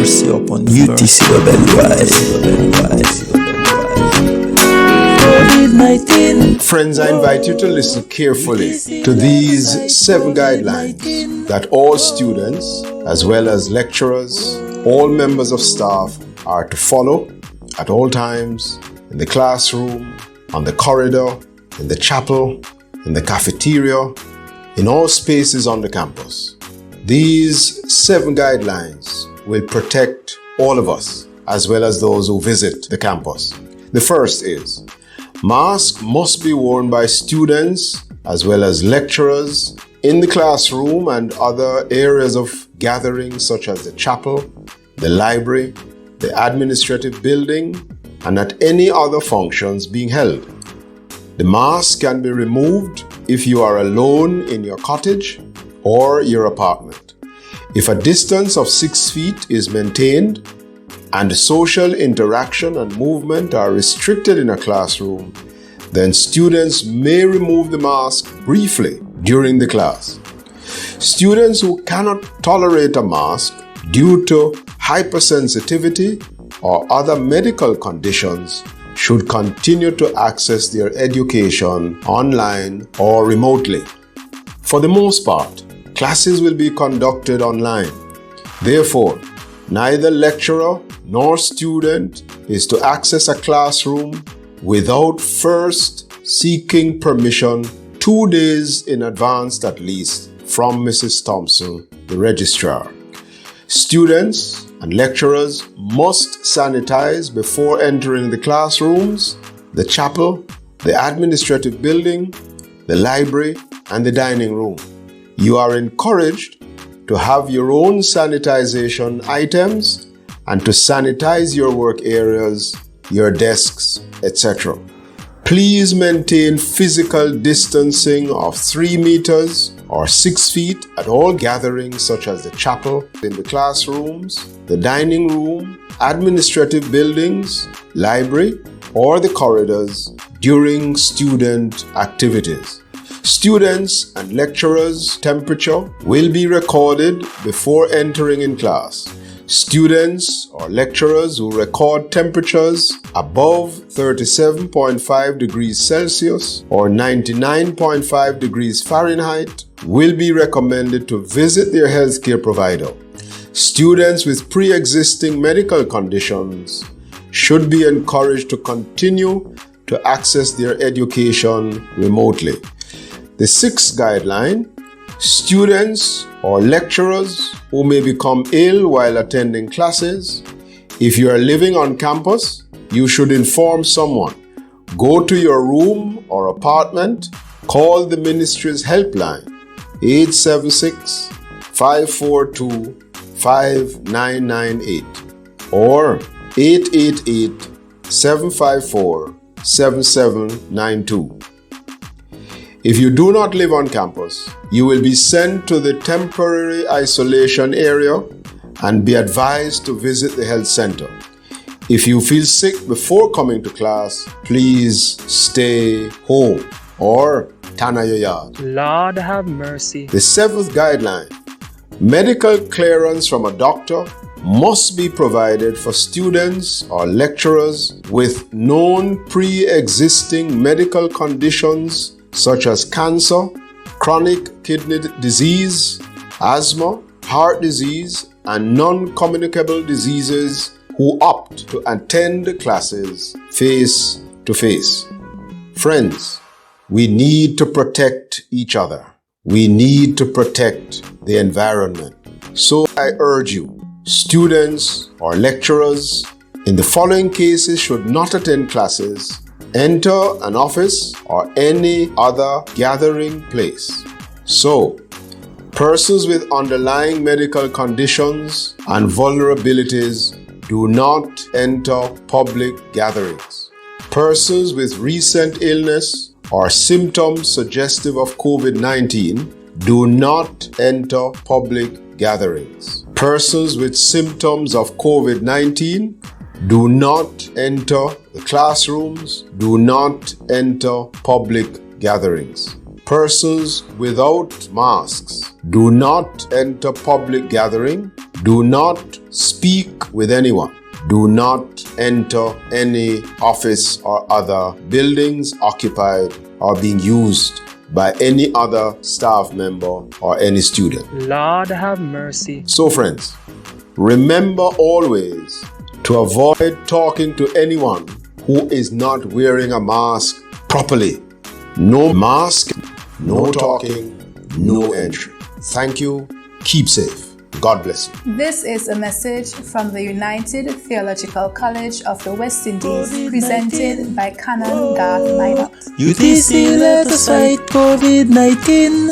mercy upon UTCWI. COVID-19. Friends, I invite you to listen carefully to these 7 guidelines that all students, as well as lecturers, all members of staff are to follow at all times in the classroom, on the corridor, in the chapel, in the cafeteria, in all spaces on the campus. These 7 guidelines will protect all of us, as well as those who visit the campus. The first is, masks must be worn by students as well as lecturers in the classroom and other areas of gathering such as the chapel, the library, the administrative building, and at any other functions being held. The mask can be removed if you are alone in your cottage or your apartment. If a distance of 6 feet is maintained and social interaction and movement are restricted in a classroom, then students may remove the mask briefly during the class. Students who cannot tolerate a mask due to hypersensitivity or other medical conditions should continue to access their education online or remotely. For the most part, classes will be conducted online. Therefore, neither lecturer nor student is to access a classroom without first seeking permission 2 days in advance at least from Mrs. Thompson, the registrar. Students and lecturers must sanitize before entering the classrooms, the chapel, the administrative building, the library, and the dining room. You are encouraged to have your own sanitization items and to sanitize your work areas, your desks, etc. Please maintain physical distancing of 3 meters or 6 feet at all gatherings such as the chapel, in the classrooms, the dining room, administrative buildings, library, or the corridors during student activities. Students and lecturers' temperature will be recorded before entering in class. Students or lecturers who record temperatures above 37.5 degrees Celsius or 99.5 degrees Fahrenheit will be recommended to visit their healthcare provider. Students with pre-existing medical conditions should be encouraged to continue to access their education remotely. The 6th guideline, students or lecturers who may become ill while attending classes. If you are living on campus, you should inform someone. Go to your room or apartment, call the ministry's helpline 876-542-5998 or 888-754-7792. If you do not live on campus, you will be sent to the temporary isolation area and be advised to visit the health center. If you feel sick before coming to class, please stay home or tana your yard. Lord have mercy. The 7th guideline, medical clearance from a doctor must be provided for students or lecturers with known pre-existing medical conditions such as cancer, chronic kidney disease, asthma, heart disease, and non-communicable diseases who opt to attend classes face to face. Friends, we need to protect each other. We need to protect the environment. So I urge you, students or lecturers in the following cases should not attend classes, enter an office or any other gathering place. So, persons with underlying medical conditions and vulnerabilities do not enter public gatherings. Persons with recent illness or symptoms suggestive of COVID-19 do not enter public gatherings. Persons with symptoms of COVID-19 do not enter the classrooms, do not enter public gatherings. Persons without masks do not enter public gathering, do not speak with anyone. Do not enter any office or other buildings occupied or being used by any other staff member or any student. Lord have mercy. So friends, remember always to avoid talking to anyone who is not wearing a mask properly. No mask, no talking, no entry. Thank you. Keep safe. God bless you. This is a message from the United Theological College of the West Indies, presented by Canon Garth Minott. UTC, let us fight COVID-19.